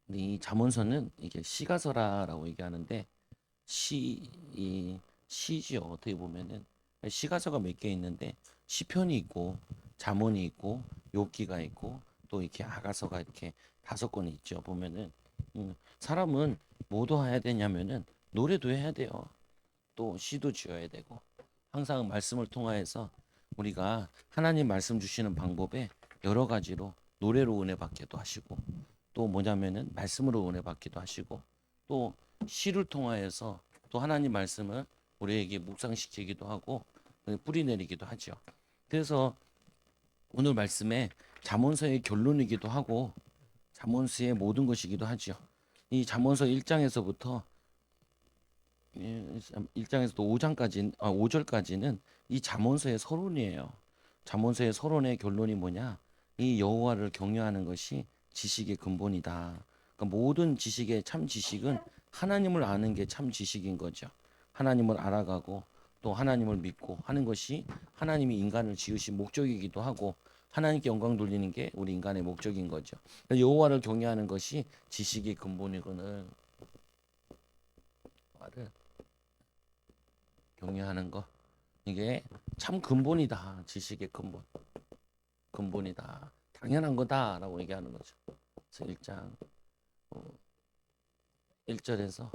근데 이 잠언서는 이게 시가서라라고 얘기하는데 이 시지요. 어떻게 보면은 시가서가 몇 개 있는데 시편이 있고 잠언이 있고 욥기가 있고 또 이렇게 아가서가 이렇게 5권이 있죠. 보면은 사람은 뭐도 해야 되냐면은 노래도 해야 돼요. 또 시도 지어야 되고 항상 말씀을 통하여서 우리가 하나님 말씀 주시는 방법에 여러 가지로 노래로 은혜 받기도 하시고 또 뭐냐면은 말씀으로 은혜 받기도 하시고 또 시를 통하여서 또 하나님 말씀을 우리에게 묵상시키기도 하고 뿌리 내리기도 하죠. 그래서 오늘 말씀에 잠언서의 결론이기도 하고 잠언서의 모든 것이기도 하죠. 이 잠언서 1장에서부터 1장에서 또 5장까지 5절까지는 이 잠언서의 서론이에요. 잠언서의 서론의 결론이 뭐냐? 이 여호와를 경외하는 것이 지식의 근본이다. 그러니까 모든 지식의 참 지식은 하나님을 아는 게 참 지식인 거죠. 하나님을 알아가고 또 하나님을 믿고 하는 것이 하나님이 인간을 지으신 목적이기도 하고 하나님께 영광 돌리는 게 우리 인간의 목적인 거죠. 그러니까 여호와를 경외하는 것이 지식의 근본이거늘. 여호와를 경외하는 거 이게 참 근본이다. 지식의 근본이다. 당연한 거다라고 얘기하는 거죠. 그래서 1장 1절에서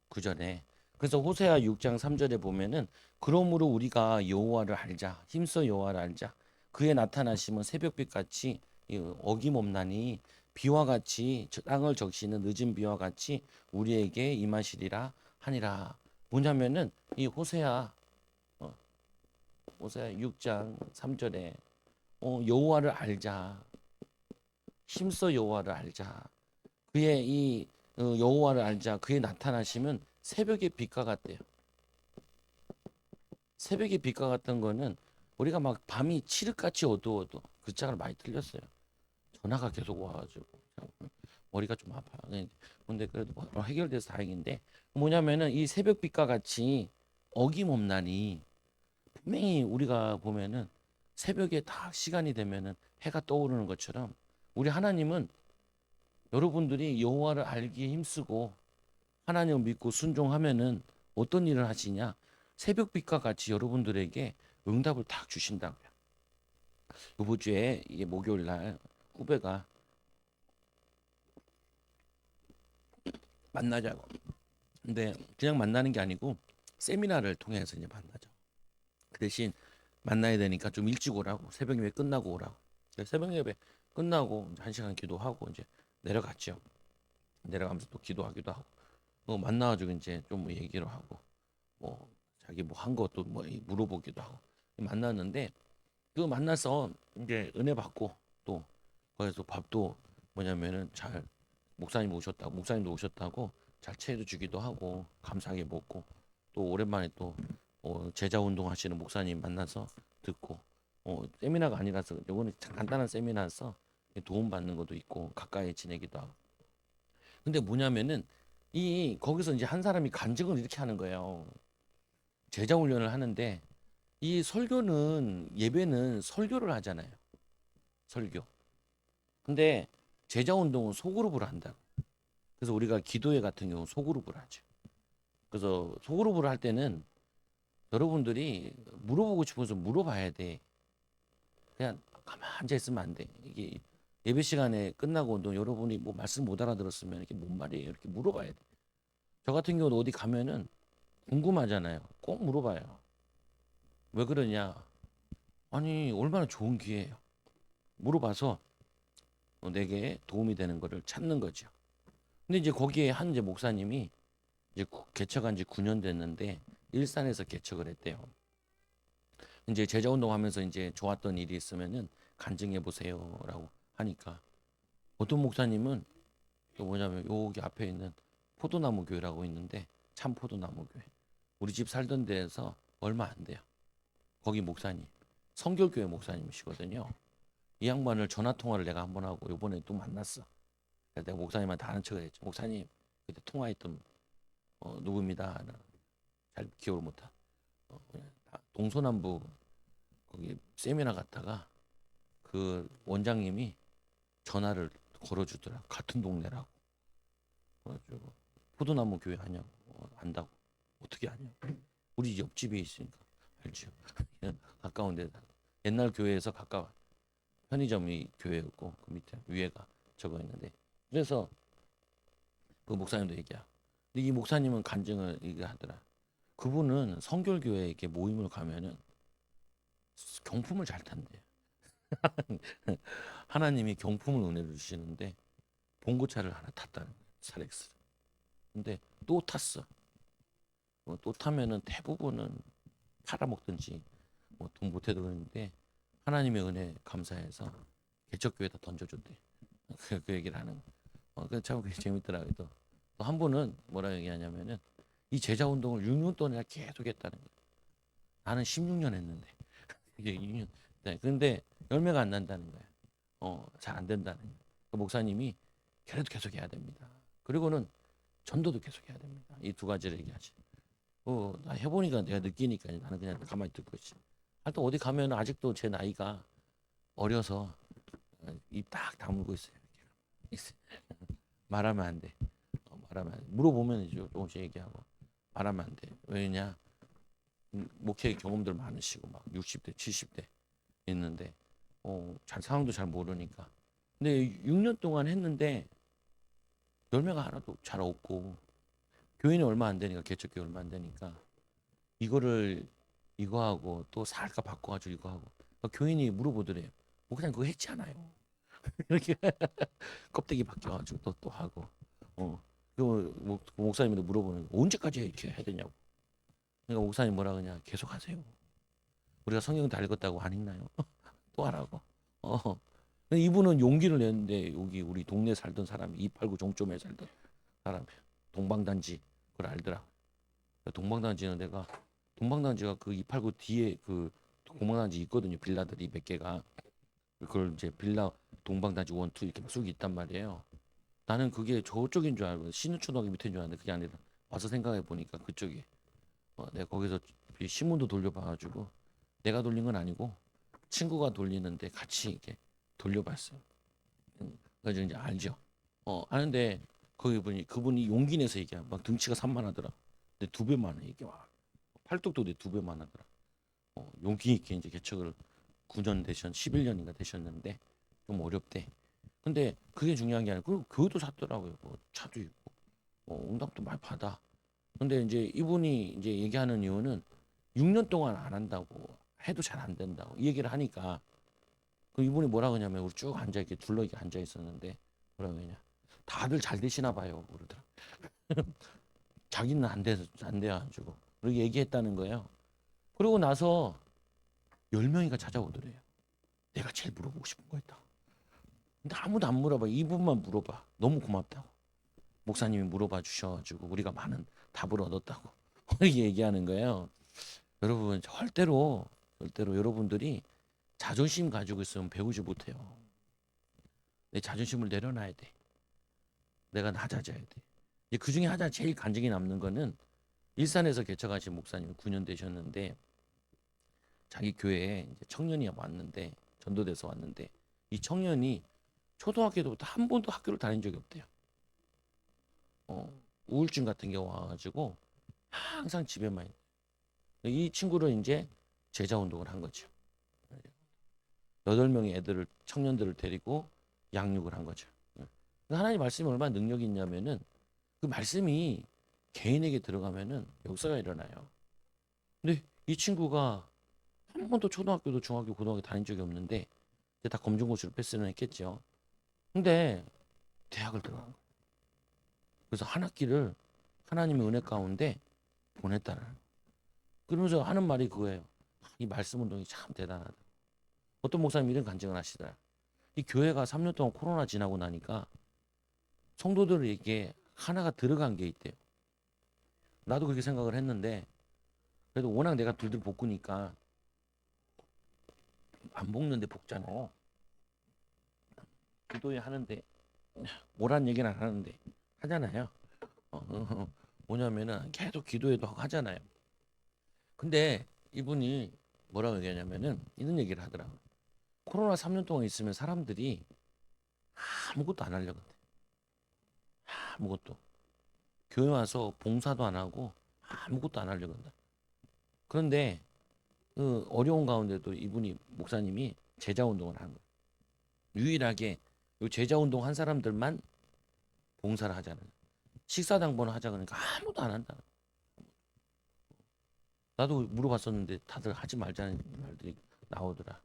9절에 그래서 호세아 6장 3절에 보면은 그러므로 우리가 여호와를 알자. 힘써 여호와를 알자. 그의 나타나심은 새벽빛 같이 어김없나니 비와 같이 땅을 적시는 늦은 비와 같이 우리에게 임하시리라 하니라. 뭐냐면은 이 어, 호세아 6장 3절에 여호와를 알자. 힘써 여호와를 알자. 그의 이 여호와를 알자. 그의 나타나심은 새벽의 빛과 같대요. 새벽의 빛과 같은 거는 우리가 막 밤이 칠흑같이 어두워도 그 짝을 많이 틀렸어요. 전화가 계속 와가지고 머리가 좀 아파. 근데 그래도 해결돼서 다행인데 뭐냐면은 이 새벽빛과 같이 어김없나니 분명히 우리가 보면은 새벽에 딱 시간이 되면은 해가 떠오르는 것처럼 우리 하나님은 여러분들이 여호와를 알기에 힘쓰고 하나님을 믿고 순종하면은 어떤 일을 하시냐? 새벽빛과 같이 여러분들에게 응답을 딱 주신다고요. 이번 주에 이게 목요일 날 후배가 만나자고. 근데 그냥 만나는 게 아니고 세미나를 통해서 이제 만나죠. 그 대신 만나야 되니까 좀 일찍 오라고. 새벽 예배 끝나고 오라고. 새벽 예배 끝나고 1시간 기도하고 이제 내려갔죠. 내려가면서 또 기도하기도 하고. 만나가지고 이제 좀뭐 얘기를 하고 뭐 자기 뭐 한 것도 뭐 물어보기도 하고 만났는데 그 만나서 이제 은혜 받고 또 거기서 밥도 뭐냐면은 잘 목사님도 오셨다고 잘 채워 주기도 하고 감사하게 먹고 또 오랜만에 또 제자 운동 하시는 목사님 만나서 듣고 세미나가 아니라서 요거는 간단한 세미나라서 도움 받는 것도 있고 가까이 지내기도 하고 근데 뭐냐면은 이 거기서 이제 한 사람이 간증을 이렇게 하는 거예요. 제자 훈련을 하는데 이 설교는 예배는 설교를 하잖아요. 설교. 근데 제자 운동은 소그룹으로 한다. 그래서 우리가 기도회 같은 경우 소그룹을 하죠. 그래서 소그룹을 할 때는 여러분들이 물어보고 싶어서 물어봐야 돼. 그냥 가만 앉아 있으면 안 돼. 이게 예배 시간에 끝나고 너 여러분이 뭐 말씀 못 알아들었으면 이게 뭔 말이에요? 이렇게 물어봐야 돼. 저 같은 경우는 어디 가면은 궁금하잖아요. 꼭 물어봐요. 왜 그러냐? 아니 얼마나 좋은 기회예요. 물어봐서 내게 도움이 되는 거를 찾는 거죠. 근데 이제 거기에 한 이제 목사님이 이제 개척한 지 9년 됐는데 일산에서 개척을 했대요. 이제 제자 운동하면서 이제 좋았던 일이 있으면은 간증해 보세요라고 하니까 어떤 목사님은 또 뭐냐면 여기 앞에 있는 포도나무 교회라고 있는데 참 포도나무 교회 우리 집 살던 데에서 얼마 안 돼요. 거기 목사님 성결교회 목사님이시거든요. 이 양반을 전화 통화를 내가 한번 하고 이번에 또 만났어. 그래서 내가 목사님한테 아는 척을 했죠. 목사님 그때 통화했던 누구입니다. 잘 기억을 못하. 동서남북 거기 세미나 갔다가 그 원장님이 전화를 걸어주더라. 같은 동네라고. 그래가지고 포도나무 교회 하냐고. 안다고. 어떻게 하냐. 우리 옆집에 있으니까 알죠. 가까운 데다. 옛날 교회에서 가까워. 편의점이 교회였고 그 밑에 위에가 저거 있는데 그래서 그 목사님도 얘기야. 근데 이 목사님은 간증을 얘기하더라. 그분은 성결교회 이렇게 모임을 가면은 경품을 잘 탄대. 하나님이 경품을 은혜를 주시는데 봉고차를 하나 탔다는 거야. 사렉스. 근데 또 탔어. 또 타면은 대부분은 팔아먹든지 뭐 돈 못해도 그러는데 하나님의 은혜 감사해서 개척교회에다 던져줬대. 그 얘기를 하는. 그참 그게 재밌더라고요. 또 한 분은 뭐라 얘기하냐면은 이 제자 운동을 6년 동안 계속 했다는 거예요. 나는 16년 했는데 이게 6년. 네, 근데 열매가 안 난다는 거예요. 잘 안 된다는 거예요. 그 목사님이 그래도 계속 해야 됩니다. 그리고는 전도도 계속 해야 됩니다. 이 두 가지를 얘기하지. 나 해보니까 내가 느끼니까 나는 그냥 가만히 듣고 있지. 하여튼 어디 가면 아직도 제 나이가 어려서 입 딱 다물고 있어요. 말하면 안 돼. 말하면 안 돼. 물어보면 이제 조금씩 얘기하고 말하면 안 돼. 왜냐? 목회 경험들 많으시고 막 60대, 70대 있는데 잘 상황도 잘 모르니까. 근데 6년 동안 했는데 열매가 하나도 잘 없고 교인이 얼마 안 되니까 개척교회 얼마 안 되니까 이거를 이거 하고 또 살까 바꿔가지고 이거 하고 교인이 물어보더래요. 목사님 그거 했지 않아요? 이렇게 껍데기 바뀌어가지고 또 하고 그 목사님도 물어보는 거, 언제까지 이렇게 해야 되냐고. 그러니까 목사님 뭐라 그러냐 계속 하세요. 우리가 성경 다 읽었다고 안 읽나요? 또 하라고. 어. 근데 이분은 용기를 냈는데 여기 우리 동네 살던 사람이 289 종점에 살던 사람 동방단지 그걸 알더라. 동방단지는 내가 동방단지가 그 289 뒤에 그 동방단지 있거든요. 빌라들이 몇 개가 그걸 이제 빌라 동방단지 1, 2 이렇게 쭉 있단 말이에요. 나는 그게 저쪽인 줄 알고 신우초등학교 밑인 줄 알았는데 그게 아니라 와서 생각해 보니까 그쪽이 내가 거기서 신문도 돌려봐가지고 내가 돌린 건 아니고 친구가 돌리는데 같이 이렇게 돌려봤어요. 그래서 이제 알죠. 아는데 거기 보니 그분이 용기 내서 얘기야. 막 등치가 산만하더라. 근데 2배 많아 이게 와. 팔뚝도 내 2배 많아더라. 용기 있게 이제 개척을 9년 11년인가 되셨는데 좀 어렵대. 근데 그게 중요한 게 아니고 교회도 샀더라고요. 뭐 차도 있고 응답도 많이 받아. 근데 이제 이분이 이제 얘기하는 이유는 6년 동안 안 한다고 해도 잘 안 된다고 이 얘기를 하니까 그 이분이 뭐라 그러냐면 우리 쭉 앉아 이렇게 둘러 이렇게 앉아 있었는데 뭐라 그러냐 다들 잘 되시나 봐요 그러더라. 자기는 안 돼가지고 그렇게 얘기했다는 거예요. 그러고 나서 10명이가 찾아오더래요. 내가 제일 물어보고 싶은 거 있다. 근데 아무도 안 물어봐. 이분만 물어봐. 너무 고맙다고. 목사님이 물어봐 주셔가지고 우리가 많은 답을 얻었다고 이렇게 얘기하는 거예요. 여러분 절대로 여러분들이 자존심 가지고 있으면 배우지 못해요. 내 자존심을 내려놔야 돼. 내가 낮아져야 돼. 이제 그 중에 하나 제일 간증이 남는 거는 일산에서 개척하신 목사님 9년 되셨는데 자기 교회에 이제 청년이 왔는데 전도돼서 왔는데 이 청년이 초등학교 때부터 한 번도 학교를 다닌 적이 없대요. 우울증 같은 게 와가지고 항상 집에만 있는. 이 친구를 이제 제자 운동을 한 거죠. 8명의 청년들을 데리고 양육을 한 거죠. 하나님 말씀이 얼마나 능력이 있냐면은 그 말씀이 개인에게 들어가면은 역사가 일어나요. 근데 이 친구가 한 번도 초등학교도 중학교 고등학교 다닌 적이 없는데 이제 다 검정고시를 패스는 했겠죠. 근데 대학을 들어간 거예요. 그래서 한 학기를 하나님의 은혜 가운데 보냈다는. 그러면서 하는 말이 그거예요. 이 말씀 운동이 참 대단하다. 어떤 목사님 이런 간증을 하시더라. 이 교회가 3년 동안 코로나 지나고 나니까 성도들에게 하나가 들어간 게 있대요. 나도 그렇게 생각을 했는데 그래도 워낙 내가 둘둘 볶으니까 안 볶는데 볶잖아요. 기도에 하는데 뭐란 얘기는 안 하는데 하잖아요. 뭐냐면은 계속 기도해도 하고 하잖아요. 근데 이분이 뭐라고 얘기하냐면은 이런 얘기를 하더라고요. 코로나 3년 동안 있으면 사람들이 아무것도 안 하려고 해. 아무것도. 교회 와서 봉사도 안 하고 아무것도 안 하려고 한다. 그런데 그 어려운 가운데도 이분이 목사님이 제자 운동을 한 거예요. 유일하게 요 제자 운동 한 사람들만 봉사를 하자는 거예요. 식사당번을 하자 그러니까 아무도 안 한다. 나도 물어봤었는데 다들 하지 말자는 말들이 나오더라.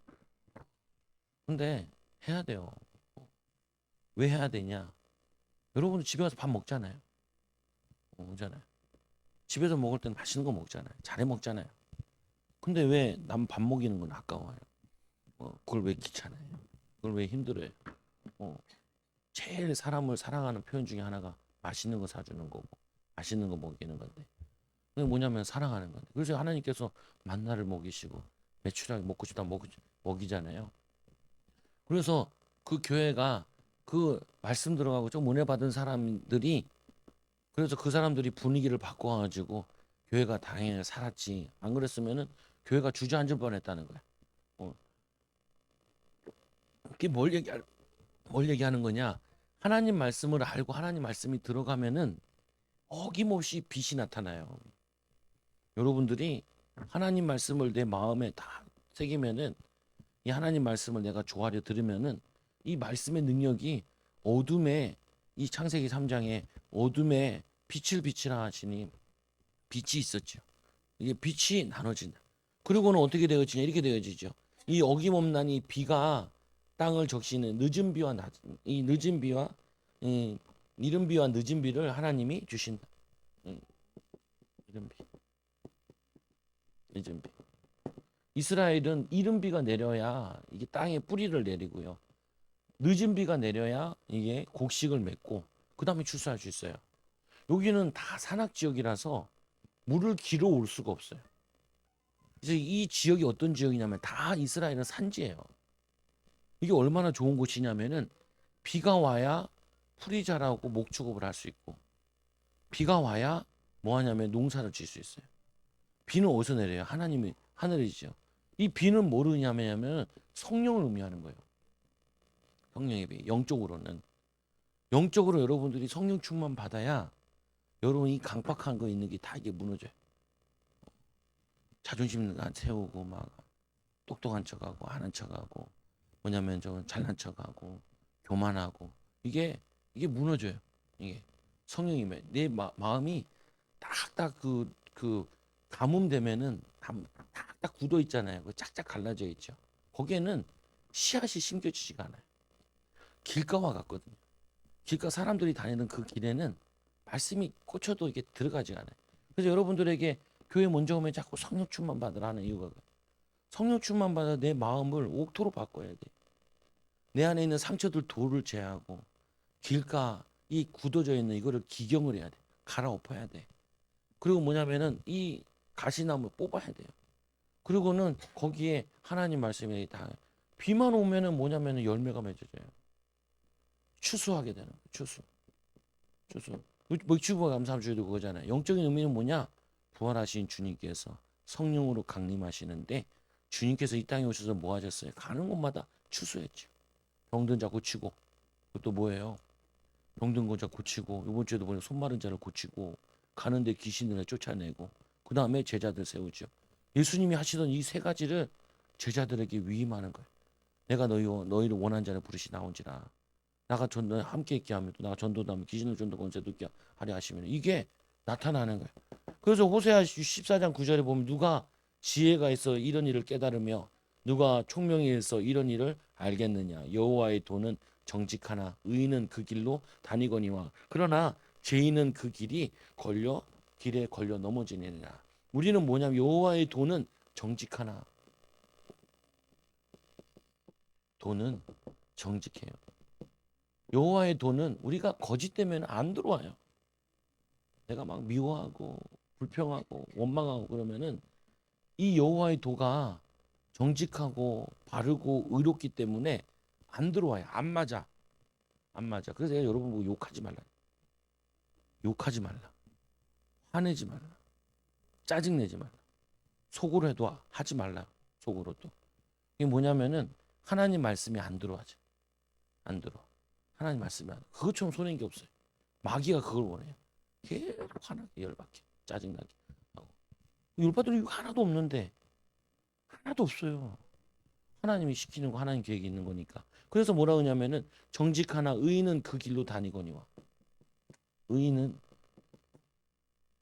근데 해야 돼요. 왜 해야 되냐? 여러분은 집에 가서 밥 먹잖아요. 먹잖아요. 집에서 먹을 때는 맛있는 거 먹잖아요. 잘해 먹잖아요. 근데 왜 남 밥 먹이는 건 아까워요? 그걸 왜 귀찮아요? 그걸 왜 힘들어요? 어, 제일 사람을 사랑하는 표현 중에 하나가 맛있는 거 사주는 거고, 맛있는 거 먹이는 건데. 그게 뭐냐면 사랑하는 건데. 그래서 하나님께서 만나를 먹이시고 메추라기 먹고 싶다 먹이잖아요. 그래서 그 교회가 그 말씀 들어가고 좀 은혜 받은 사람들이 그래서 그 사람들이 분위기를 바꿔가지고 교회가 당연히 살았지. 안 그랬으면은 교회가 주저앉을 뻔했다는 거야. 어, 이게 뭘 얘기하는 거냐? 하나님 말씀을 알고 하나님 말씀이 들어가면은 어김없이 빛이 나타나요. 여러분들이 하나님 말씀을 내 마음에 다 새기면은 이 하나님 말씀을 내가 조아려 들으면은 이 말씀의 능력이 어둠에 이 창세기 3장에 어둠에 빛을 비치라 하시니 빛이 있었죠. 이게 빛이 나눠진다. 그리고는 어떻게 되어지냐 이렇게 되어지죠. 이 어김없는 이 비가 땅을 적시는 늦은 비와 이 늦은 비와 이 이른 비와 늦은 비를 하나님이 주신다. 이른 비, 늦은 비. 이스라엘은 이른 비가 내려야 이게 땅에 뿌리를 내리고요. 늦은 비가 내려야 이게 곡식을 맺고 그 다음에 출산할 수 있어요. 여기는 다 산악 지역이라서 물을 길어 올 수가 없어요. 그래서 이 지역이 어떤 지역이냐면 다 이스라엘은 산지예요. 이게 얼마나 좋은 곳이냐면은 비가 와야 풀이 자라고 목축업을 할 수 있고 비가 와야 뭐 하냐면 농사를 지을 수 있어요. 비는 어디서 내려요? 하나님이 하늘이죠. 이 비는 뭐를 의미하냐면 성령을 의미하는 거예요. 성령의 비. 영적으로 여러분들이 성령 충만 받아야 여러분 이 강박한 거 있는 게 다 이게 무너져요. 자존심 세우고 막 똑똑한 척하고 아는 척하고 뭐냐면 저 잘난 척하고 교만하고 이게 무너져요. 이게 성령이면 내 마음이 딱딱 그 가뭄되면은 딱딱 굳어 있잖아요. 그 짝짝 갈라져 있죠. 거기에는 씨앗이 심겨지지가 않아요. 길가와 같거든요. 길가 사람들이 다니는 그 길에는 말씀이 꽂혀도 이게 들어가지 않아요. 그래서 여러분들에게 교회 먼저 오면 자꾸 성령 충만 받으라는 이유가 성령 충만 받아 내 마음을 옥토로 바꿔야 돼. 내 안에 있는 상처들 돌을 제하고 길가 이 굳어져 있는 이거를 기경을 해야 돼. 갈아엎어야 돼. 그리고 뭐냐면은 이 가시나무 뽑아야 돼요. 그리고는 거기에 하나님 말씀이 다 비만 오면은 뭐냐면은 열매가 맺어져요. 추수하게 되는 거예요. 추수. 먹주부가 감사함 주도 그거잖아요. 영적인 의미는 뭐냐? 부활하신 주님께서 성령으로 강림하시는데 주님께서 이 땅에 오셔서 뭐 하셨어요? 가는 곳마다 추수했죠. 병든 자 고치고 그것도 뭐예요? 병든 자 고치고 이번 주에도 보니 손 마른 자를 고치고 가는데 귀신을 쫓아내고 그 다음에 제자들 세우죠. 예수님이 하시던 이 세 가지를 제자들에게 위임하는 거예요. 내가 너희를 원한 자를 부르시 나온지라. 나가 함께 있게 하면 또 나가 전도도 하면 귀신을 전도 권세도 있게 하려 하시면 이게 나타나는 거예요. 그래서 호세아 14장 9절에 보면 누가 지혜가 있어 이런 일을 깨달으며 누가 총명이 있어 이런 일을 알겠느냐. 여호와의 도는 정직하나 의인은 그 길로 다니거니와 그러나 죄인은 그 길에 걸려 넘어지느니라. 우리는 뭐냐면 여호와의 도는 정직하나 도는 정직해요. 여호와의 도는 우리가 거짓되면 안 들어와요. 내가 막 미워하고 불평하고 원망하고 그러면은 이 여호와의 도가 정직하고 바르고 의롭기 때문에 안 들어와요. 안 맞아. 그래서 내가 여러분 보고 욕하지 말라. 화내지 말라. 짜증내지 말라. 속으로 해도 하지 말라. 속으로도. 이게 뭐냐면은 하나님 말씀이 안 들어와져. 안 들어. 하나님 말씀이 안 들어. 그것처럼 손해인 게 없어요. 마귀가 그걸 원해요. 계속 화나게 열받게 짜증나게 하고 열받을 이유가 하나도 없는데 하나도 없어요. 하나님이 시키는 거 하나님 계획이 있는 거니까. 그래서 뭐라 그러냐면은 정직하나 의인은 그 길로 다니거니와 의인은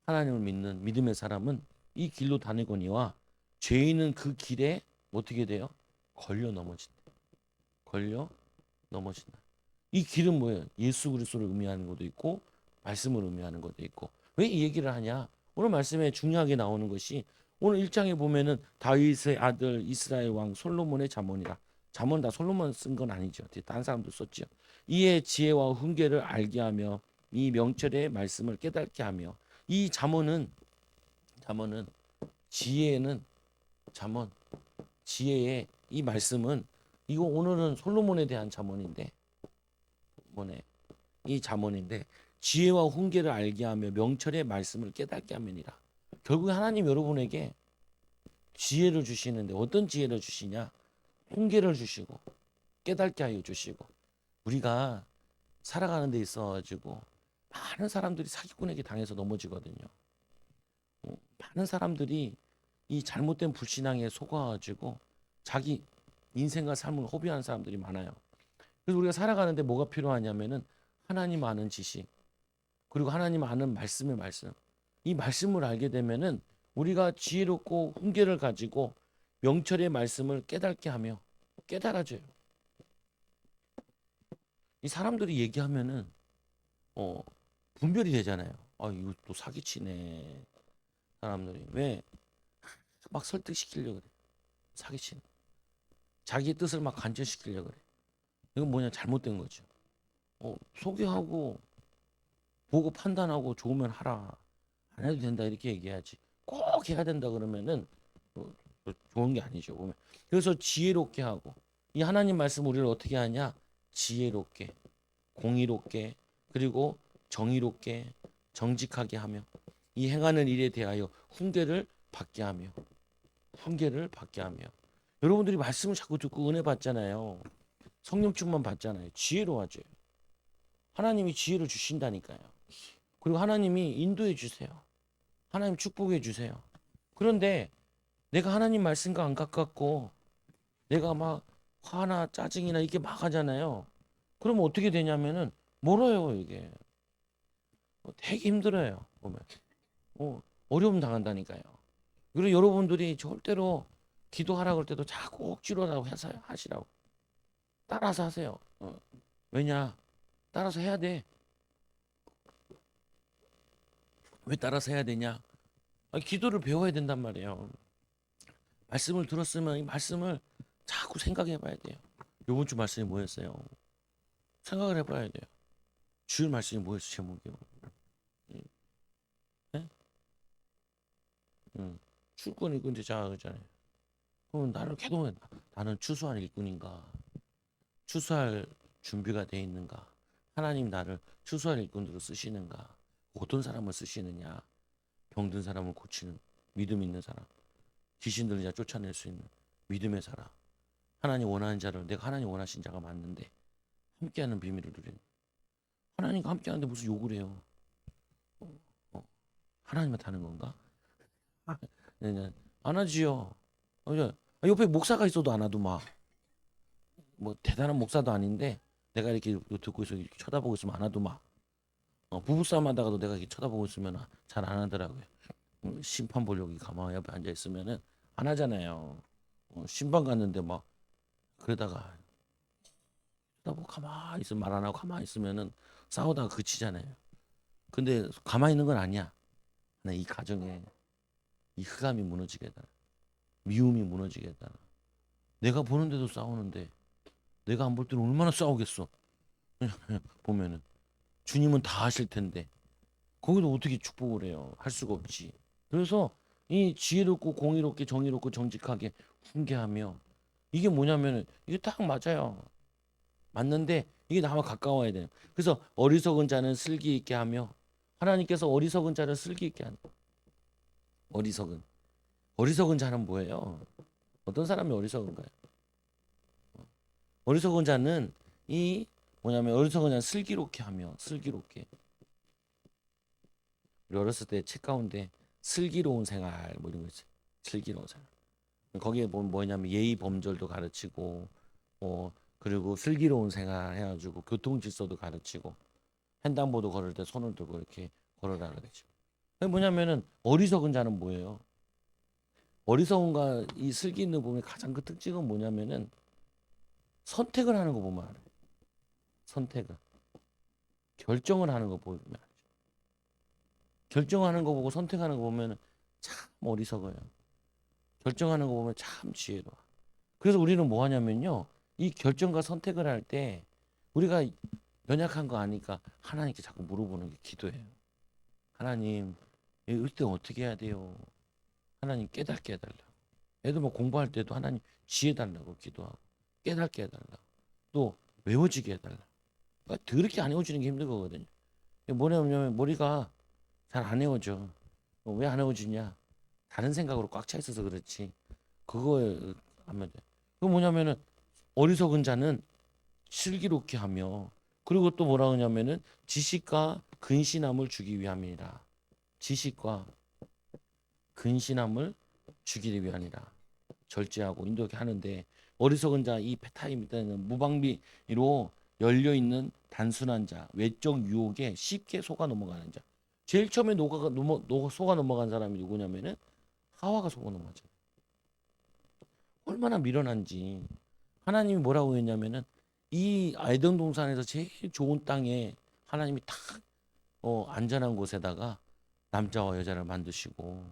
하나님을 믿는 믿음의 사람은 이 길로 다니거니와 죄인은 그 길에 어떻게 돼요? 걸려 넘어진다. 걸려 넘어진다. 이 길은 뭐예요? 예수 그리스도를 의미하는 것도 있고 말씀을 의미하는 것도 있고. 왜 이 얘기를 하냐? 오늘 말씀에 중요하게 나오는 것이 오늘 1장에 보면은 다윗의 아들 이스라엘 왕 솔로몬의 잠언이라. 잠언 다 솔로몬 쓴 건 아니죠. 다른 사람도 썼죠. 이의 지혜와 훈계를 알게 하며 이 명철의 말씀을 깨닫게 하며 이 잠언은 지혜는 잠언 지혜의 이 말씀은 이거 오늘은 솔로몬에 대한 잠언인데 뭐네 이 잠언인데 지혜와 훈계를 알게 하며 명철의 말씀을 깨닫게 하면이라. 결국 하나님 여러분에게 지혜를 주시는데 어떤 지혜를 주시냐? 훈계를 주시고 깨닫게 하여 주시고. 우리가 살아가는 데 있어 가지고 많은 사람들이 사기꾼에게 당해서 넘어지거든요. 많은 사람들이 이 잘못된 불신앙에 속아가지고 자기 인생과 삶을 허비하는 사람들이 많아요. 그래서 우리가 살아가는데 뭐가 필요하냐면은 하나님 아는 지식 그리고 하나님 아는 말씀의 말씀. 이 말씀을 알게 되면은 우리가 지혜롭고 훈계를 가지고 명철의 말씀을 깨닫게 하며 깨달아져요. 이 사람들이 얘기하면은 분별이 되잖아요. 아 이거 또 사기치네. 사람들이 왜 막 설득시키려고 그래. 사기치네. 자기의 뜻을 막 간절시키려고 그래. 이건 뭐냐 잘못된 거죠. 소개하고 보고 판단하고 좋으면 하라. 안 해도 된다 이렇게 얘기해야지. 꼭 해야 된다 그러면은 좋은 게 아니죠. 보면. 그래서 지혜롭게 하고 이 하나님 말씀 우리를 어떻게 하냐? 지혜롭게, 공의롭게, 그리고 정의롭게, 정직하게 하며 이 행하는 일에 대하여 훈계를 받게 하며 여러분들이 말씀을 자꾸 듣고 은혜 받잖아요. 성령 충만 받잖아요. 지혜로워져요. 하나님이 지혜를 주신다니까요. 그리고 하나님이 인도해 주세요. 하나님 축복해 주세요. 그런데 내가 하나님 말씀과 안 가깝고 내가 막 화나 짜증이나 이게 막 하잖아요. 그러면 어떻게 되냐면은 멀어요 이게. 되게 힘들어요 보면. 어려움 당한다니까요. 그리고 여러분들이 절대로 기도하라 그럴 때도 자꾸 억지로라고 해서 하시라고. 따라서 하세요. 왜냐? 따라서 해야 돼. 왜 따라서 해야 되냐? 기도를 배워야 된단 말이에요. 말씀을 들었으면 이 말씀을 자꾸 생각해 봐야 돼요. 요번 주 말씀이 뭐였어요? 생각을 해봐야 돼요. 주일 말씀이 뭐였어 제목이요? 네? 출근 일꾼 제자 그러잖아요. 그럼 나를 계속 나는 추수할 일꾼인가? 추수할 준비가 돼 있는가? 하나님 나를 추수할 일꾼으로 쓰시는가? 어떤 사람을 쓰시느냐? 병든 사람을 고치는 믿음 있는 사람, 귀신 들린 자 쫓아낼 수 있는 믿음의 사람, 하나님 원하는 자를 내가 하나님 원하신 자가 맞는데 함께하는 비밀을 누리는 하나님과 함께하는데 무슨 욕을 해요? 하나님한테 하는 건가? 네, 네. 안 하지요. 옆에 목사가 있어도 안 하도 뭐 대단한 목사도 아닌데 내가 이렇게 듣고 있어 이렇게 쳐다보고 있으면 안 하도 부부싸움 하다가도 내가 이렇게 쳐다보고 있으면 잘 안 하더라고요. 심판 보려고 가만히 옆에 앉아 있으면은 안 하잖아요. 심판 갔는데 막 그러다가 쳐다보고 가만히 있으면 말 안 하고 가만히 있으면은 싸우다가 그치잖아요. 근데 가만히 있는 건 아니야. 이 가정에 이 흑암이 무너지겠다. 미움이 무너지겠다. 내가 보는데도 싸우는데 내가 안 볼 때는 얼마나 싸우겠어. 보면은 주님은 다 하실 텐데 거기도 어떻게 축복을 해요? 할 수가 없지. 그래서 이 지혜롭고 공의롭게 정의롭고 정직하게 훈계하며 이게 뭐냐면은 이게 딱 맞아요. 맞는데 이게 나와 가까워야 돼요. 그래서 어리석은 자는 슬기 있게 하며 하나님께서 어리석은 자를 슬기 있게 하는 어리석은 자는 뭐예요? 어떤 사람이 어리석은가요? 어리석은 자는 이 뭐냐면 어리석은 자는 슬기롭게 하며 슬기롭게 우리 어렸을 때 책 가운데 슬기로운 생활 뭐 이런 거 있어요. 슬기로운 생활. 거기에 보면 뭐냐면 예의 범절도 가르치고 그리고 슬기로운 생활 해가지고 교통 질서도 가르치고 횡단보도 걸을 때 손을 들고 이렇게 걸어라 그러죠. 그게 뭐냐면은 어리석은 자는 뭐예요? 어리석은가 이 슬기 있는 봄의 가장 그 특징은 뭐냐면은 선택을 하는 거 보면 알아요. 선택을 결정을 하는 거 보면 알죠. 결정하는 거 보고 선택하는 거 보면 참 어리석어요. 결정하는 거 보면 참 지혜로워. 그래서 우리는 뭐 하냐면요. 이 결정과 선택을 할 때 우리가 연약한 거 아니까 하나님께 자꾸 물어보는 게 기도예요. 하나님, 이때 어떻게 해야 돼요? 하나님 깨닫게 해달라고. 애들 뭐 공부할 때도 하나님 지혜 달라고 기도하고 깨닫게 해달라고 또 외워지게 해달라고. 그러니까 더럽게 안 외워지는 게 힘든 거거든요. 뭐냐면 머리가 잘 안 외워져. 왜 안 외워지냐? 다른 생각으로 꽉 차 있어서 그렇지. 그거에 하면 돼. 그 뭐냐면은 어리석은 자는 슬기롭게 하며 그리고 또 뭐라 하냐면은 지식과 근신함을 주기 위함이라. 지식과 근신함을 주기 위함이라. 절제하고 인도하게 하는데 어리석은 자 이 페타임 때는 무방비로 열려 있는 단순한 자, 외적 유혹에 쉽게 속아 넘어가는 자. 제일 처음에 속아 넘어간 사람이 누구냐면은 하와가 속아 넘어가죠. 얼마나 미련한지. 하나님이 뭐라고 했냐면은 이 에덴 동산에서 제일 좋은 땅에 하나님이 딱 안전한 곳에다가 남자와 여자를 만드시고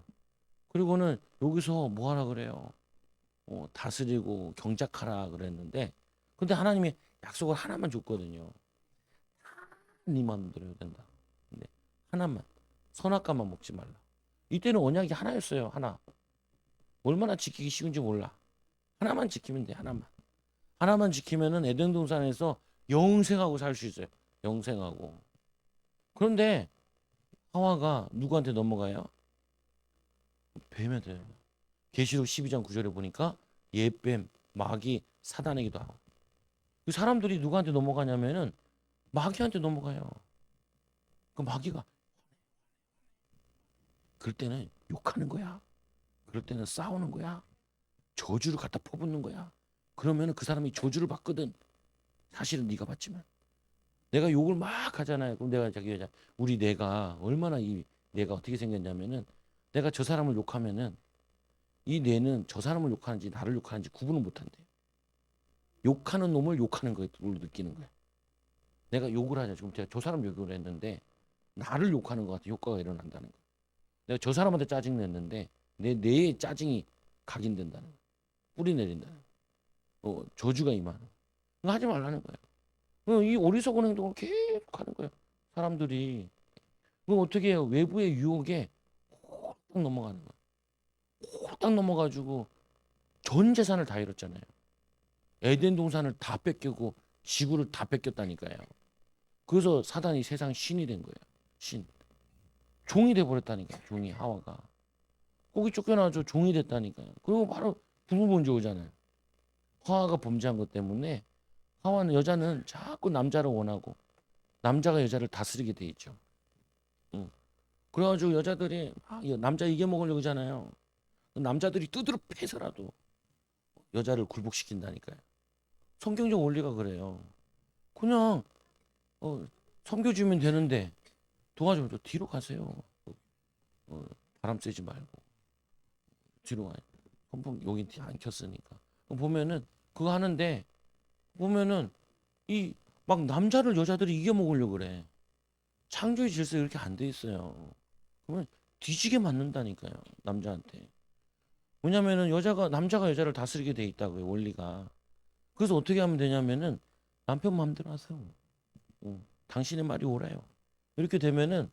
그리고는 여기서 뭐 하라 그래요? 다스리고 경작하라 그랬는데 근데 하나님이 약속을 하나만 줬거든요. 네 마음대로 해야 된다. 근데 하나만 선악과만 먹지 말라. 이때는 언약이 하나였어요. 하나. 얼마나 지키기 쉬운지 몰라. 하나만 지키면 돼. 하나만 지키면은 에덴 동산에서 영생하고 살 수 있어요. 영생하고. 그런데 하와가 누구한테 넘어가요? 뱀한테. 계시록 12장 9절에 보니까 옛뱀, 마귀, 사단에게도 하고. 그 사람들이 누구한테 넘어가냐면은 마귀한테 넘어가요. 그 마귀가 그럴 때는 욕하는 거야. 그럴 때는 싸우는 거야. 저주를 갖다 퍼붓는 거야. 그러면은 그 사람이 저주를 받거든. 사실은 네가 받지만 내가 욕을 막 하잖아요. 그럼 내가 자기 여자 우리 뇌가 얼마나 이 뇌가 어떻게 생겼냐면은 내가 저 사람을 욕하면은 이 뇌는 저 사람을 욕하는지 나를 욕하는지 구분을 못한대. 욕하는 놈을 욕하는 걸로 느끼는 거야. 내가 욕을 하자. 지금 제가 저 사람 욕을 했는데 나를 욕하는 것 같아 효과가 일어난다는 거야. 내가 저 사람한테 짜증 냈는데 내 뇌에 짜증이 각인된다는 거야. 뿌리 내린다는 거야. 저주가 임하는 거야. 그거 하지 말라는 거야. 이 어리석은 행동을 계속 하는 거야. 사람들이. 그럼 어떻게 해요? 외부의 유혹에 홀딱 넘어가는 거야. 홀딱 넘어가지고 전 재산을 다 잃었잖아요. 에덴 동산을 다 뺏기고 지구를 다 뺏겼다니까요. 그래서 사단이 세상 신이 된 거예요. 신. 종이 돼 버렸다니까. 종이 하와가. 거기 쫓겨나서 종이 됐다니까요. 그리고 바로 부부 문제 오잖아요. 하와가 범죄한 것 때문에 하와는 여자는 자꾸 남자를 원하고 남자가 여자를 다스리게 돼 있죠. 응. 그래가지고 여자들이 남자 이겨먹으려고 하잖아요. 남자들이 두드러 패서라도 여자를 굴복시킨다니까요. 성경적 원리가 그래요. 그냥 섬겨주면 되는데 도와줘도 뒤로 가세요. 어, 바람 쐬지 말고 뒤로 와요. 선풍 여기 안 켰으니까. 보면은 그거 하는데 보면은 이 막 남자를 여자들이 이겨먹으려고 그래. 창조의 질서 이렇게 안 돼 있어요. 그러면 뒤지게 맞는다니까요. 남자한테. 왜냐면은 남자가 여자를 다스리게 돼 있다고요. 원리가. 그래서 어떻게 하면 되냐면은 남편 마음대로 하세요. 당신의 말이 옳아요. 이렇게 되면은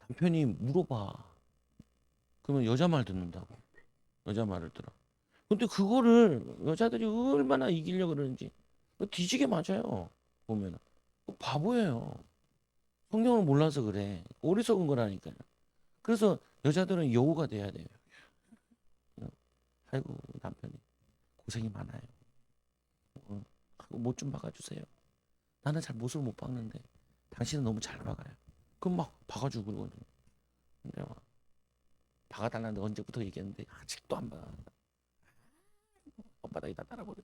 남편이 물어봐. 그러면 여자 말 듣는다고. 여자 말을 들어. 근데 그거를 여자들이 얼마나 이기려고 그러는지 뒤지게 맞아요. 보면은. 바보예요. 성경을 몰라서 그래. 어리석은 거라니까요. 그래서 여자들은 여우가 돼야 돼요. 아이고 남편이 고생이 많아요. 못 좀 박아주세요. 나는 잘 못을 못 박는데 당신은 너무 잘 박아요. 그럼 막 박아주고 그러거든요. 근데 박아달라는데 언제부터 얘기했는데 아직도 안 봐. 혓바닥이 다 따라버려.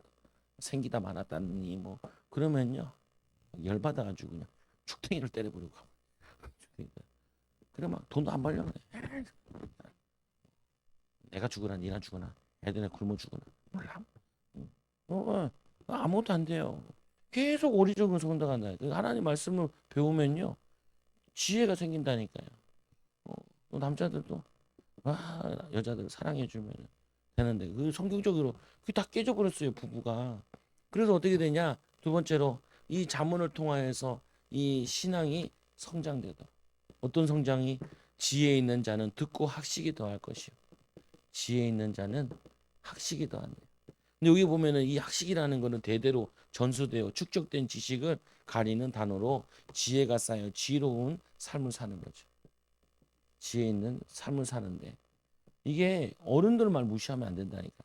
생기다 많았다니 뭐 그러면요 열받아가지고 그냥 죽탱이를 때려버리고 가. 그래 막 돈도 안 벌려 그래. 내가 죽으나 니나 죽으나 애들이 굶어 죽으나 몰라. 아무것도 안 돼요. 계속 오리적은 성장한다. 하나님 말씀을 배우면요 지혜가 생긴다니까요. 또 남자들도 여자들 사랑해주면 되는데 그 성경적으로 그게 다 깨져버렸어요 부부가. 그래서 어떻게 되냐 두 번째로 이 자문을 통하여서 이 신앙이 성장되다. 어떤 성장이 지혜 있는 자는 듣고 학식이 더할 것이요 지혜 있는 자는 학식이 더한다. 근데 여기 보면은 이 학식이라는 거는 대대로 전수되어 축적된 지식을 가리는 단어로 지혜가 쌓여 지혜로운 삶을 사는 거죠. 지혜 있는 삶을 사는데 이게 어른들 말 무시하면 안 된다니까.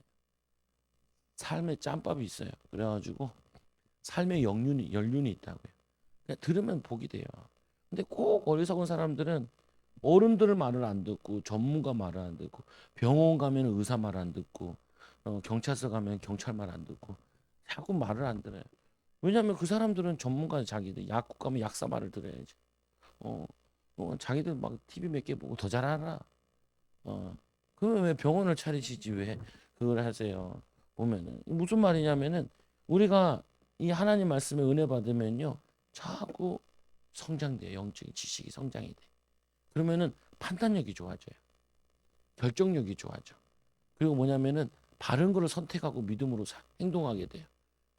삶에 짬밥이 있어요. 그래가지고 삶의 연륜이 있다고요. 그냥 들으면 복이 돼요. 근데 꼭 어리석은 사람들은 어른들 말을 안 듣고 전문가 말을 안 듣고 병원 가면 의사 말 안 듣고 경찰서 가면 경찰 말 안 듣고 자꾸 말을 안 들어요. 왜냐하면 그 사람들은 전문가 자기들 약국 가면 약사 말을 들어야지. 어, 자기들 막 TV 몇 개 보고 더 잘 알아. 어, 그러면 왜 병원을 차리시지 왜 그걸 하세요? 보면은 무슨 말이냐면은 우리가 이 하나님 말씀에 은혜 받으면요 자꾸 성장돼 영적인 지식이 성장이 돼. 그러면은 판단력이 좋아져요. 결정력이 좋아져. 그리고 뭐냐면은 바른 거를 선택하고 믿음으로 행동하게 돼요.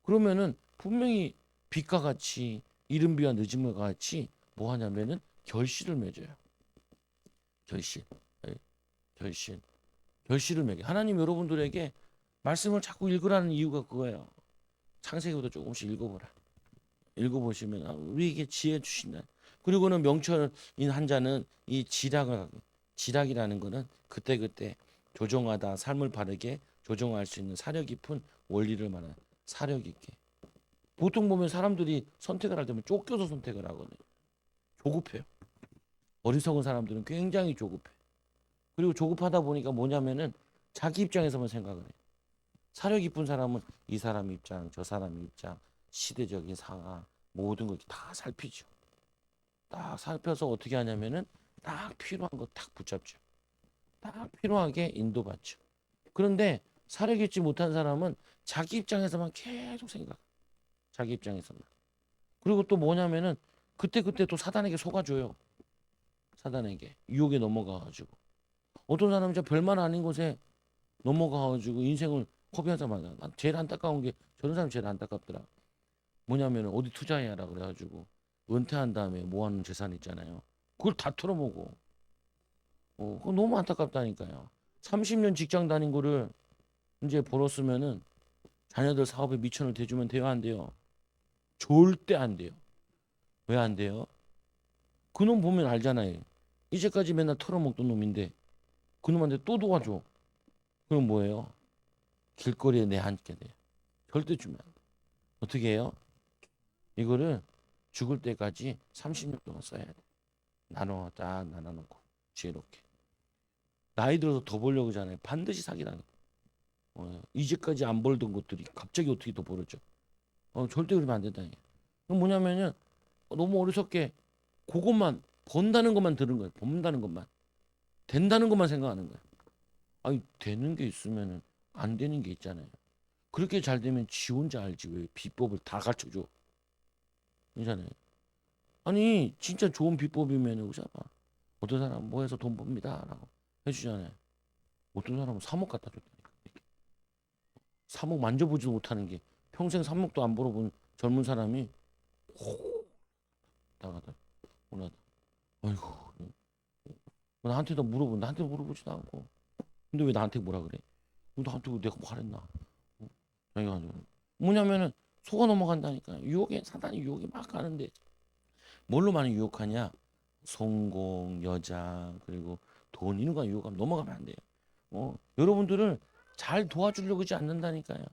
그러면은 분명히 빛과 같이 이른 비와 늦음과 같이 뭐 하냐면은 결실을 맺어요. 결실. 예, 결실. 결실을 맺게. 하나님 여러분들에게 말씀을 자꾸 읽으라는 이유가 그거예요. 창세기부터 조금씩 읽어보라. 읽어보시면 우리에게 지혜 주신다. 그리고는 명철인 한 자는 이 지략이라는 거는 그때그때 조정하다 삶을 바르게 조정할 수 있는 사려 깊은 원리를 말하는 사려 깊게. 보통 보면 사람들이 선택을 할 때면 쫓겨서 선택을 하거든요. 조급해요. 어리석은 사람들은 굉장히 조급해. 그리고 조급하다 보니까 뭐냐면은 자기 입장에서만 생각을 해. 사려 깊은 사람은 이 사람 입장, 저 사람 입장, 시대적인 상황 모든 걸 다 살피죠. 딱 살펴서 어떻게 하냐면은 딱 필요한 거 딱 붙잡죠. 딱 필요하게 인도받죠. 그런데 사려 깊지 못한 사람은 자기 입장에서만 계속 생각. 자기 입장에서만. 그리고 또 뭐냐면은 그때 또 사단에게 속아줘요. 사단에게 유혹에 넘어가가지고 어떤 사람은 진짜 별말 아닌 곳에 넘어가가지고 인생을 허비하자마자 난 제일 안타까운 게 저런 사람 제일 안타깝더라. 뭐냐면 어디 투자해라 그래가지고 은퇴한 다음에 모아놓은 재산 있잖아요. 그걸 다 털어보고 그거 너무 안타깝다니까요. 30년 직장 다닌 거를 이제 벌었으면은 자녀들 사업에 미천을 대주면 돼요 안 돼요? 절대 안 돼요. 왜 안 돼요? 그놈 보면 알잖아요. 이제까지 맨날 털어먹던 놈인데 그놈한테 또 도와줘. 그럼 뭐예요? 길거리에 내앉게 돼요. 절대 주면 안 돼. 어떻게 해요? 이거를 죽을 때까지 30년 동안 써야 돼. 나눠 딱 나눠놓고 지혜롭게. 나이 들어서 더 벌려고 하잖아요. 반드시 사기당해. 이제까지 안 벌던 것들이 갑자기 어떻게 더 벌어져? 절대 그러면 안 된다. 그럼 뭐냐면은 너무 어리석게 그것만 번다는 것만 들은 거예요. 번다는 것만. 된다는 것만 생각하는 거예요. 아니 되는 게 있으면은 안 되는 게 있잖아요. 그렇게 잘 되면 지 혼자 알지 왜 비법을 다 가르쳐줘. 그잖아요. 아니 진짜 좋은 비법이면 의사봐. 어떤 사람 뭐 해서 돈 법니다라고 해주잖아요. 어떤 사람은 3억 갖다 줬다니까. 3억 만져보지도 못하는 게 평생 3억도 안 벌어본 젊은 사람이 호 나가다 오나다. 아이고 나한테도 물어본 나한테 물어보지도 않고 근데 왜 나한테 뭐라 그래? 나한테 왜 내가 말했나? 자기가 뭐냐면은 속아 넘어간다니까. 유혹에 사단이 유혹이 막 가는데 뭘로 많이 유혹하냐? 성공, 여자, 그리고 돈 이런 거 유혹하면 넘어가면 안 돼요. 여러분들을 잘 도와주려고 하지 않는다니까요.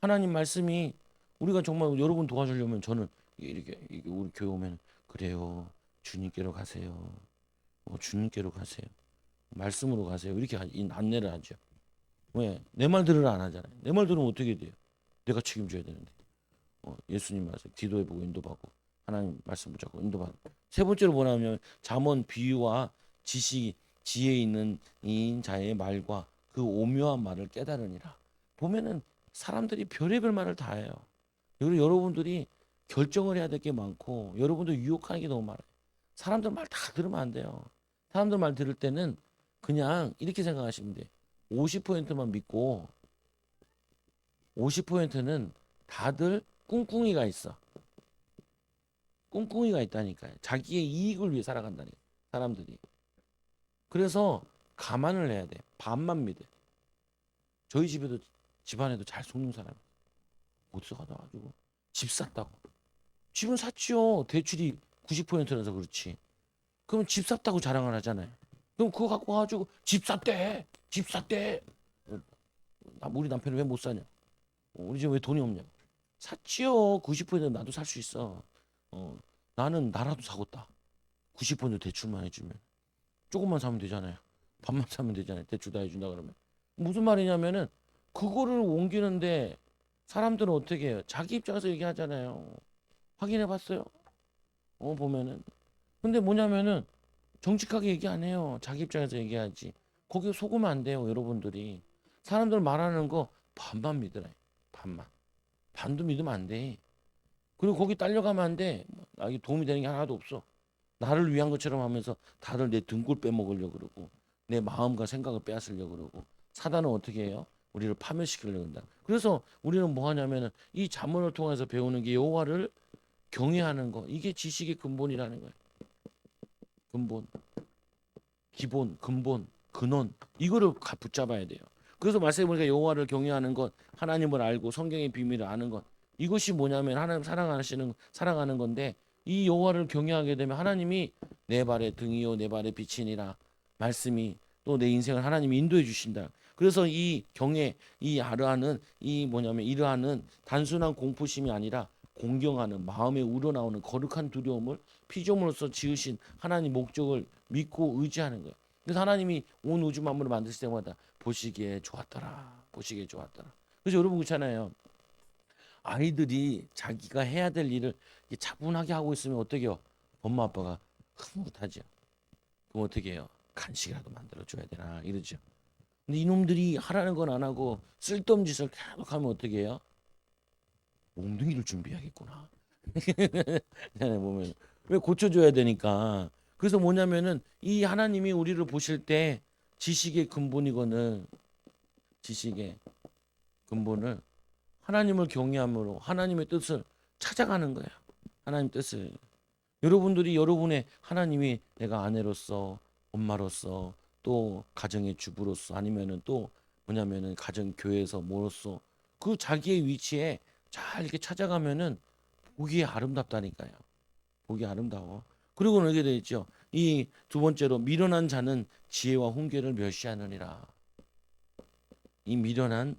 하나님 말씀이 우리가 정말 여러분 도와주려면 저는 이렇게 우리 교회 오면 그래요. 주님께로 가세요. 주님께로 가세요. 말씀으로 가세요. 이렇게 안내를 하죠. 왜? 내 말 들으라 안 하잖아요. 내 말 들으면 어떻게 돼요? 내가 책임져야 되는데. 예수님 말씀 기도해보고 인도받고 하나님 말씀 붙잡고 인도받고. 세 번째로 뭐냐면 잠언 비유와 지식 지혜 있는 이인 자의 말과 그 오묘한 말을 깨달으니라. 보면은 사람들이 별의별 말을 다 해요. 그리고 여러분들이 결정을 해야 될 게 많고 여러분들 유혹하는 게 너무 많아요. 사람들 말 다 들으면 안 돼요. 사람들 말 들을 때는 그냥 이렇게 생각하시면 돼. 50%만 믿고 50%는 다들 꿍꿍이가 있어. 꿍꿍이가 있다니까요. 자기의 이익을 위해 살아간다니까 사람들이. 그래서 감안을 해야 돼. 반만 믿어. 저희 집안에도 잘 속는 사람 어디서 가져가지고 집 샀다고. 집은 샀지요. 대출이 90%라서 그렇지. 그럼 집 샀다고 자랑을 하잖아요. 그럼 그거 갖고 와가지고 집 샀대. 집 샀대. 우리 남편은 왜 못 사냐? 우리 집에 왜 돈이 없냐? 샀지요. 90%는 나도 살 수 있어. 나는 나라도 사겠다. 90% 대출만 해주면. 조금만 사면 되잖아요. 반만 사면 되잖아요. 대출 다 해준다 그러면. 무슨 말이냐면은 그거를 옮기는데 사람들은 어떻게 해요? 자기 입장에서 얘기하잖아요. 확인해 봤어요? 보면은. 근데 뭐냐면은 정직하게 얘기 안 해요. 자기 입장에서 얘기하지. 거기에 속으면 안 돼요. 여러분들이. 사람들 말하는 거 반만 믿으라. 반만. 반도 믿으면 안 돼. 그리고 거기 딸려가면 안 돼. 이게 도움이 되는 게 하나도 없어. 나를 위한 것처럼 하면서 다들 내 등골 빼먹으려고 그러고 내 마음과 생각을 빼앗으려고 그러고 사단은 어떻게 해요? 우리를 파멸시키려고 한다. 그래서 우리는 뭐 하냐면은 이 잠언을 통해서 배우는 게 여호와를 경외하는 거. 이게 지식의 근본이라는 거예요. 근본, 기본, 근본, 근원. 이거를 붙잡아야 돼요. 그래서 말씀해 보니까 여호와를 경외하는 것, 하나님을 알고 성경의 비밀을 아는 것. 이것이 뭐냐면 하나님 사랑하는 건데 이 여호와를 경외하게 되면 하나님이 내 발의 등이요 내 발의 빛이니라 말씀이 또 내 인생을 하나님이 인도해 주신다. 그래서 이 경외 이 아르하는 이 뭐냐면 이르하는 단순한 공포심이 아니라 공경하는 마음에 우러나오는 거룩한 두려움을 피조물로서 지으신 하나님 목적을 믿고 의지하는 거예요. 그래서 하나님이 온 우주 만물을 만드실 때마다 보시기에 좋았더라. 보시기에 좋았더라. 그래서 여러분 그렇잖아요. 아이들이 자기가 해야 될 일을 차분하게 하고 있으면 어떻게 해요? 엄마 아빠가 흐뭇하죠. 그럼 어떻게 해요? 간식이라도 만들어 줘야 되나 이러죠. 근데 이놈들이 하라는 건 안 하고 쓸데없는 짓을 계속 하면 어떻게 해요? 몽둥이를 준비하겠구나. 보면 왜 고쳐줘야 되니까. 그래서 뭐냐면은 이 하나님이 우리를 보실 때 지식의 근본이거든. 지식의 근본을 하나님을 경외함으로 하나님의 뜻을 찾아가는 거야. 하나님 뜻을. 여러분들이 여러분의 하나님이 내가 아내로서 엄마로서 또 가정의 주부로서 아니면은 또 뭐냐면은 가정 교회에서 뭐로서 그 자기의 위치에 잘 이렇게 찾아가면은 보기에 아름답다니까요. 보기 아름다워. 그리고는 이렇게 되어 있죠. 이 두 번째로 미련한 자는 지혜와 훈계를 멸시하느니라. 이 미련한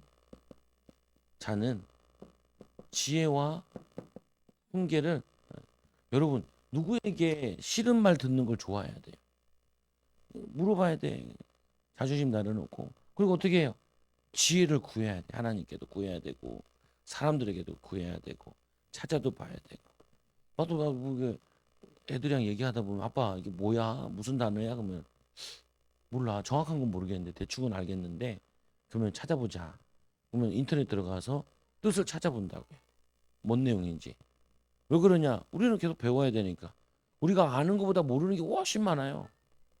자는 지혜와 훈계를 여러분 누구에게 싫은 말 듣는 걸 좋아해야 돼요. 물어봐야 돼. 자존심 내려놓고. 그리고 어떻게 해요? 지혜를 구해야 돼. 하나님께도 구해야 되고 사람들에게도 구해야 되고 찾아도 봐야 되고. 나도 애들이랑 얘기하다 보면 아빠 이게 뭐야? 무슨 단어야? 그러면 몰라. 정확한 건 모르겠는데 대충은 알겠는데 그러면 찾아보자. 그러면 인터넷 들어가서 뜻을 찾아본다고요. 뭔 내용인지. 왜 그러냐? 우리는 계속 배워야 되니까. 우리가 아는 것보다 모르는 게 훨씬 많아요.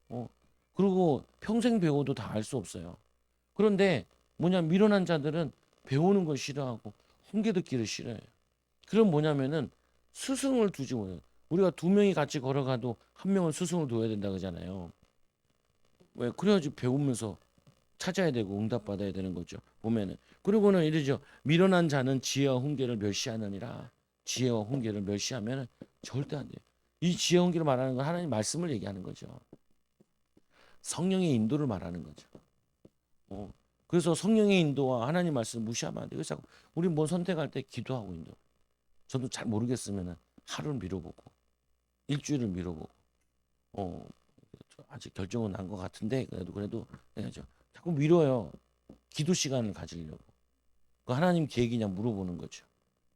어. 그리고 평생 배워도 다 알 수 없어요. 그런데 뭐냐 미련한 자들은 배우는 걸 싫어하고 훈계 듣기를 싫어해요. 그럼 뭐냐면은 스승을 두지 못해요. 우리가 두 명이 같이 걸어가도 한 명은 스승을 둬야 된다 그러잖아요. 왜? 그래야지 배우면서 찾아야 되고 응답받아야 되는 거죠. 보면은. 그리고는 이러죠. 미련한 자는 지혜와 훈계를 멸시하느니라. 지혜와 훈계를 멸시하면 절대 안 돼요. 이 지혜와 훈계를 말하는 건 하나님 말씀을 얘기하는 거죠. 성령의 인도를 말하는 거죠. 그래서 성령의 인도와 하나님 말씀 무시하면 안 돼요. 그래서 우리 뭐 선택할 때 기도하고 인도. 저도 잘 모르겠으면 하루를 미뤄보고 일주일을 미뤄보고 아직 결정은 난 것 같은데 그래도 해야죠. 자꾸 미뤄요. 기도 시간을 가지려고. 그 하나님 계획이냐 물어보는 거죠.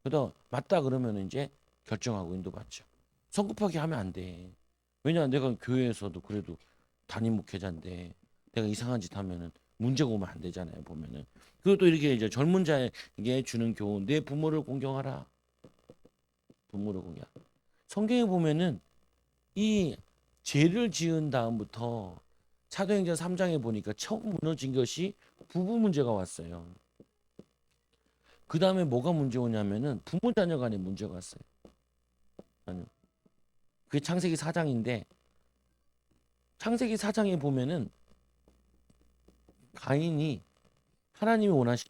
그러다 맞다 그러면 이제 결정하고 인도받죠. 성급하게 하면 안 돼. 왜냐 내가 교회에서도 그래도 담임 목회자인데 내가 이상한 짓 하면은 문제가 오면 안 되잖아요. 보면은. 그리고 또 이렇게 이제 젊은 자에게 주는 교훈, 내 부모를 공경하라. 부모를 공경. 성경에 보면은 이 죄를 지은 다음부터 사도행전 3장에 보니까 처음 무너진 것이 부부 문제가 왔어요. 그 다음에 뭐가 문제 오냐면은 부모 자녀 간에 문제가 왔어요. 아니요. 그게 창세기 4장인데 창세기 4장에 보면은 가인이 하나님이 원하신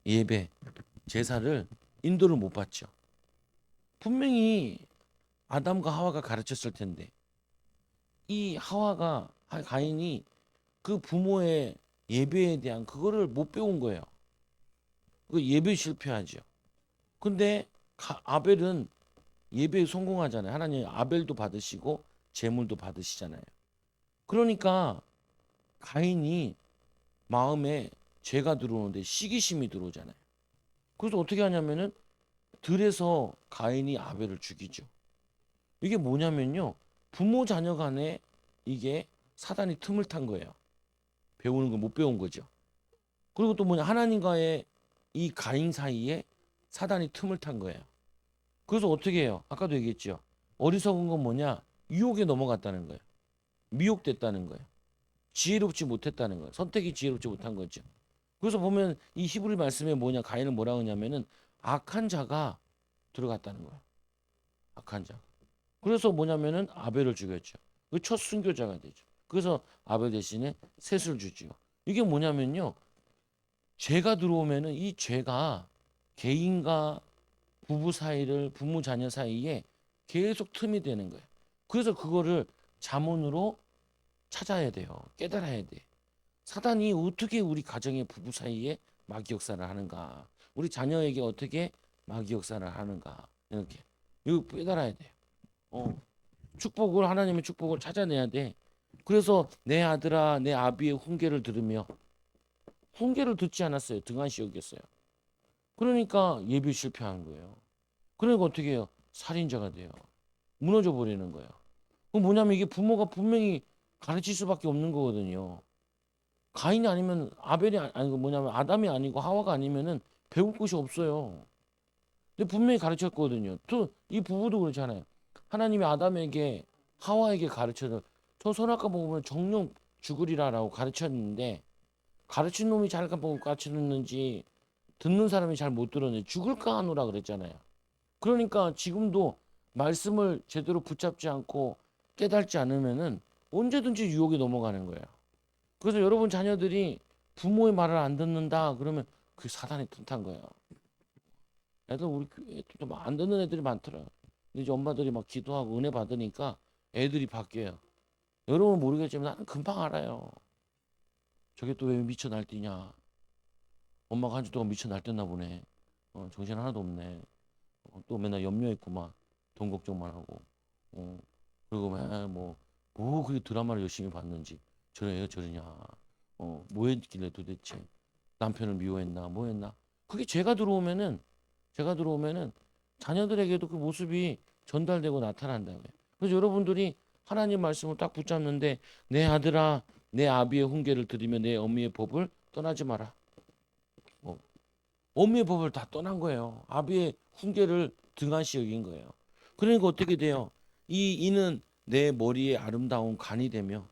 예배, 제사를 인도를 못 받죠. 분명히 아담과 하와가 가르쳤을 텐데 이 가인이 그 부모의 예배에 대한 그거를 못 배운 거예요. 그 예배 실패하죠. 근데 아벨은 예배에 성공하잖아요. 하나님 아벨도 받으시고 제물도 받으시잖아요. 그러니까 가인이 마음에 죄가 들어오는데 시기심이 들어오잖아요. 그래서 어떻게 하냐면은 들에서 가인이 아벨을 죽이죠. 이게 뭐냐면요. 부모 자녀 간에 이게 사단이 틈을 탄 거예요. 배우는 걸 못 배운 거죠. 그리고 또 뭐냐 하나님과의 이 가인 사이에 사단이 틈을 탄 거예요. 그래서 어떻게 해요? 아까도 얘기했죠. 어리석은 건 뭐냐? 유혹에 넘어갔다는 거예요. 미혹됐다는 거예요. 지혜롭지 못했다는 거예요. 선택이 지혜롭지 못한 거죠. 그래서 보면 이 히브리 말씀에 뭐냐 가인은 뭐라 하냐면은 악한 자가 들어갔다는 거예요. 악한 자. 그래서 뭐냐면은 아벨을 죽였죠. 그 첫 순교자가 되죠. 그래서 아벨 대신에 셋을 주지요. 이게 뭐냐면요. 죄가 들어오면은 이 죄가 개인과 부부 사이를 부모 자녀 사이에 계속 틈이 되는 거예요. 그래서 그거를 자문으로 찾아야 돼요. 깨달아야 돼. 사단이 어떻게 우리 가정의 부부 사이에 마귀 역사를 하는가? 우리 자녀에게 어떻게 마귀 역사를 하는가? 이렇게 이거 깨달아야 돼요. 축복을 하나님의 축복을 찾아내야 돼. 그래서 내 아들아 내 아비의 훈계를 들으며 훈계를 듣지 않았어요. 등한시 여겼어요. 그러니까 예비 실패한 거예요. 그러니까 어떻게 해요? 살인자가 돼요. 무너져 버리는 거예요. 그 뭐냐면 이게 부모가 분명히 가르칠 수밖에 없는 거거든요. 가인이 아니면 아벨이 아니고 뭐냐면 아담이 아니고 하와가 아니면은 배울 곳이 없어요. 근데 분명히 가르쳤거든요. 또 이 부부도 그렇잖아요. 하나님이 아담에게 하와에게 가르쳐서 저 선악과 먹으면 정령 죽으리라라고 가르쳤는데 가르친 놈이 잘 가르쳤는지 듣는 사람이 잘 못 들었는지 죽을까 하노라 그랬잖아요. 그러니까 지금도 말씀을 제대로 붙잡지 않고 깨닫지 않으면은 언제든지 유혹에 넘어가는 거예요. 그래서 여러분 자녀들이 부모의 말을 안 듣는다 그러면 그게 사단이 튼탄 거예요. 애들 우리 교회도 막 안 듣는 애들이 많더라. 근데 이제 엄마들이 막 기도하고 은혜 받으니까 애들이 바뀌어요. 여러분 모르겠지만 나는 금방 알아요. 저게 또 왜 미쳐 날뛰냐. 엄마가 한 주 동안 미쳐 날뛰었나 보네. 정신 하나도 없네. 또 맨날 염려했구만. 돈 걱정만 하고. 어, 그리고 맨날 뭐 그게 드라마를 열심히 봤는지 저래 저러냐. 뭐 했길래 도대체 남편을 미워했나 뭐 했나. 그게 제가 들어오면은 자녀들에게도 그 모습이 전달되고 나타난다고요. 그래서 여러분들이 하나님 말씀을 딱 붙잡는데 내 아들아 내 아비의 훈계를 들으며 내 어미의 법을 떠나지 마라. 뭐, 어미의 법을 다 떠난 거예요. 아비의 훈계를 등한시 여긴 거예요. 그러니까 어떻게 돼요? 이는 내 머리에 아름다운 간이 되며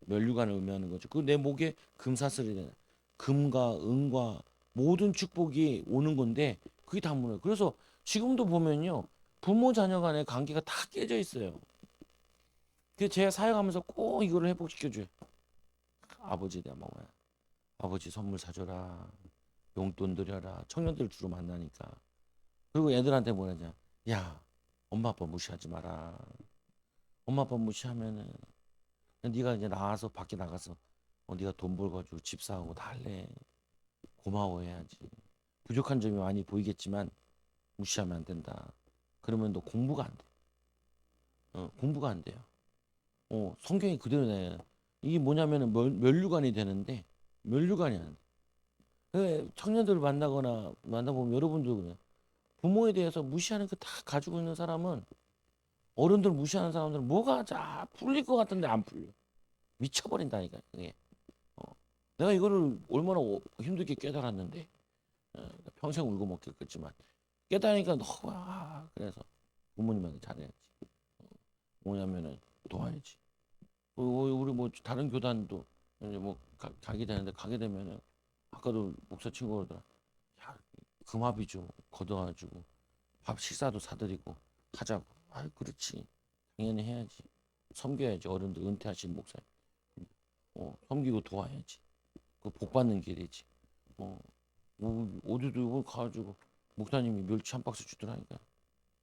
면류관을 의미하는 거죠. 그 내 목에 금사슬이 되는 금과 은과 모든 축복이 오는 건데 그게 다 무너요. 그래서 지금도 보면요. 부모 자녀 간의 관계가 다 깨져 있어요. 그래서 제가 사역하면서 꼭 이거를 회복시켜 줘요. 아버지에 대한 뭐야? 아버지 선물 사줘라. 용돈 드려라. 청년들 주로 만나니까. 그리고 애들한테 뭐라냐? 야, 엄마 아빠 무시하지 마라. 엄마 아빠 무시하면은 네가 이제 나와서 밖에 나가서 네가 돈 벌어가지고 집 사고 다 할래. 고마워해야지. 부족한 점이 많이 보이겠지만 무시하면 안 된다. 그러면 너 공부가 안 돼. 공부가 안 돼요. 성경이 그대로네. 이게 뭐냐면은 면류관이 되는데 면류관이 안 돼. 청년들을 만나보면 여러분도 그래. 부모에 대해서 무시하는 거 다 가지고 있는 사람은 어른들 무시하는 사람들은 뭐가 자 풀릴 것 같은데 안 풀려. 미쳐버린다니까 이게. 어. 내가 이거를 얼마나 힘들게 깨달았는데 평생 울고 먹겠지만 깨달으니까 그래서 부모님한테 잘해야지. 뭐냐면은 도와야지. 우리 뭐 다른 교단도 이제 뭐 가게 되는데 가게 되면은 아까도 목사 친구가 그러더라. 야, 금화비 좀 걷어가지고 밥 식사도 사드리고 하자고. 아, 그렇지. 당연히 해야지. 섬겨야지. 어른들 은퇴하신 목사. 섬기고 도와야지. 그 복 받는 길이지. 어, 어디도 이걸 가가지고 목사님이 멸치 한 박스 주더라니까.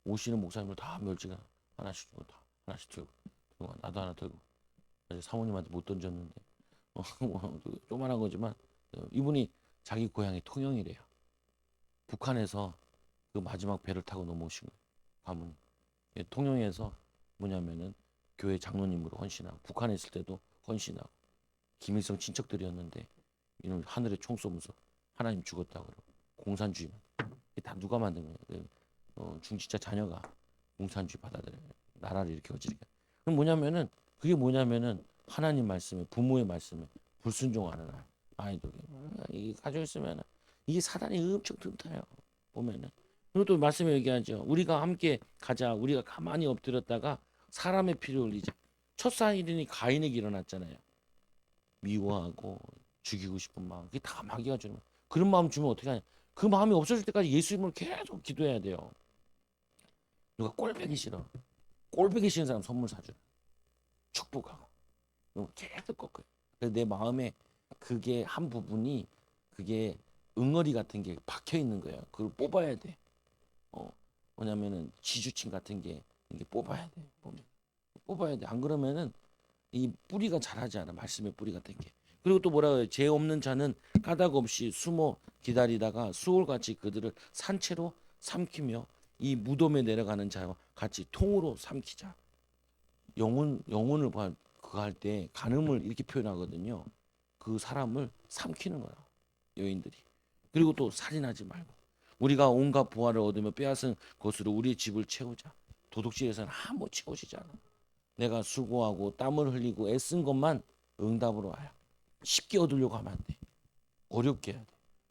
오시는 목사님들 다 멸치가 하나씩 주고 다 하나씩 들고 나도 하나 들고 아직 사모님한테 못 던졌는데 조그만한 거지만 이분이 자기 고향이 통영이래요. 북한에서 그 마지막 배를 타고 넘어오신 거예요. 가문. 통영에서 뭐냐면은 교회 장로님으로 헌신하고 북한에 있을 때도 헌신하고 김일성 친척들이었는데 이놈 하늘에 총 쏘면서 하나님 죽었다고 그러고 공산주의만 이게 다 누가 만든 거예요. 중진자 자녀가 공산주의 받아들여요. 나라를 이렇게 어지르게. 그럼 뭐냐면은 그게 뭐냐면은 하나님 말씀에 부모의 말씀에 불순종하는 아이들 이게 가지고 있으면 이게 사단이 엄청 튼타요. 보면은 그리고 또 말씀에 얘기하죠. 우리가 함께 가자. 우리가 가만히 엎드렸다가 사람의 피를 흘리자. 첫 사인이 가인에게 일어났잖아요. 미워하고 죽이고 싶은 마음. 그게 다 마귀가 주는 거예요. 그런 마음 주면 어떻게 하냐. 그 마음이 없어질 때까지 예수 이름을 계속 기도해야 돼요. 누가 꼴배기 싫어. 꼴배기 싫은 사람 선물 사줘. 축복하고. 계속 꺾어요. 그래서 내 마음에 그게 한 부분이 그게 응어리 같은 게 박혀 있는 거예요. 그걸 뽑아야 돼. 뭐냐면은 지주층 같은 게 이게 뽑아야 돼. 뽑아야 돼. 안 그러면은 이 뿌리가 자라지 않아. 말씀의 뿌리 같은 게. 그리고 또 뭐라 그래요? 죄 없는 자는 까닭 없이 숨어 기다리다가 수월같이 그들을 산채로 삼키며 이 무덤에 내려가는 자와 같이 통으로 삼키자. 영혼을 그거 할 때 간음을 이렇게 표현하거든요. 그 사람을 삼키는 거야. 여인들이. 그리고 또 살인하지 말고 우리가 온갖 보화를 얻으며 빼앗은 것으로 우리의 집을 채우자. 도둑질에서는 아무 채우시지 않아. 내가 수고하고 땀을 흘리고 애쓴 것만 응답으로 와요. 쉽게 얻으려고 하면 안 돼. 어렵게 해야 돼.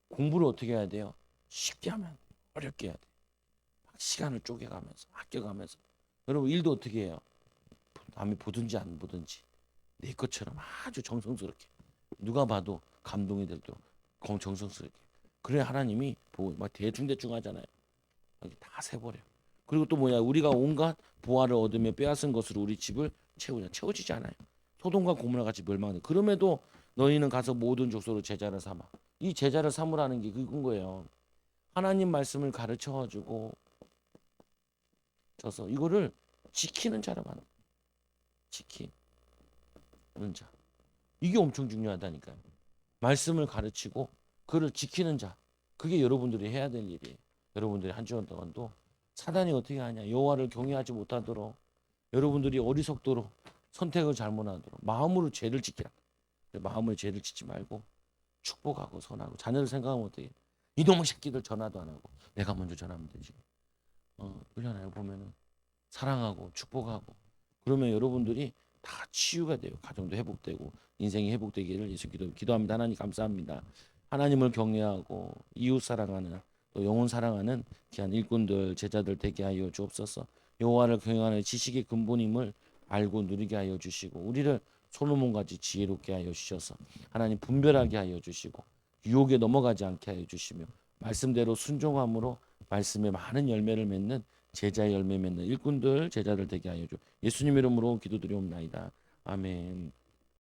공부를 어떻게 해야 돼요? 쉽게 하면 안 돼. 어렵게 해야 돼. 시간을 쪼개가면서 아껴가면서. 여러분 일도 어떻게 해요? 남이 보든지 안 보든지 내 것처럼 아주 정성스럽게 누가 봐도 감동이 될도록 정성스럽게. 그래 하나님이 보고 막 대충대충 하잖아요. 다 세버려. 그리고 또 뭐야? 우리가 온갖 보화를 얻으며 빼앗은 것으로 우리 집을 채우자. 채워지지 않아요. 소돔과 고모라 같이 멸망하는. 그럼에도 너희는 가서 모든 족속으로 제자를 삼아. 이 제자를 삼으라는 게 그건 거예요. 하나님 말씀을 가르쳐 가지고 져서 이거를 지키는 자를 만나. 지키는 자. 이게 엄청 중요하다니까요. 말씀을 가르치고 그를 지키는 자. 그게 여러분들이 해야 될 일이에요. 여러분들이 한 주간 동안도 사단이 어떻게 하냐. 여호와를 경외하지 못하도록 여러분들이 어리석도록 선택을 잘못하도록 마음으로 죄를 지키라. 마음을 죄를 짓지 말고 축복하고 선하고 자녀를 생각하면 어떻게 해? 이놈의 새끼들 전화도 안 하고 내가 먼저 전화하면 되지. 그러잖아요. 보면은 사랑하고 축복하고 그러면 여러분들이 다 치유가 돼요. 가정도 회복되고 인생이 회복되기를 예수 기도합니다. 하나님 감사합니다. 하나님을 경외하고 이웃 사랑하는 또 영혼 사랑하는 귀한 일꾼들 제자들 되게 하여 주옵소서. 여호와를 경외하는 지식의 근본임을 알고 누리게 하여 주시고 우리를 솔로몬같이 지혜롭게 하여 주셔서 하나님 분별하게 하여 주시고 유혹에 넘어가지 않게 하여 주시며 말씀대로 순종함으로 말씀에 많은 열매를 맺는 제자의 열매 맺는 일꾼들 제자들 되게 하여 주 예수님 이름으로 기도드리옵나이다. 아멘.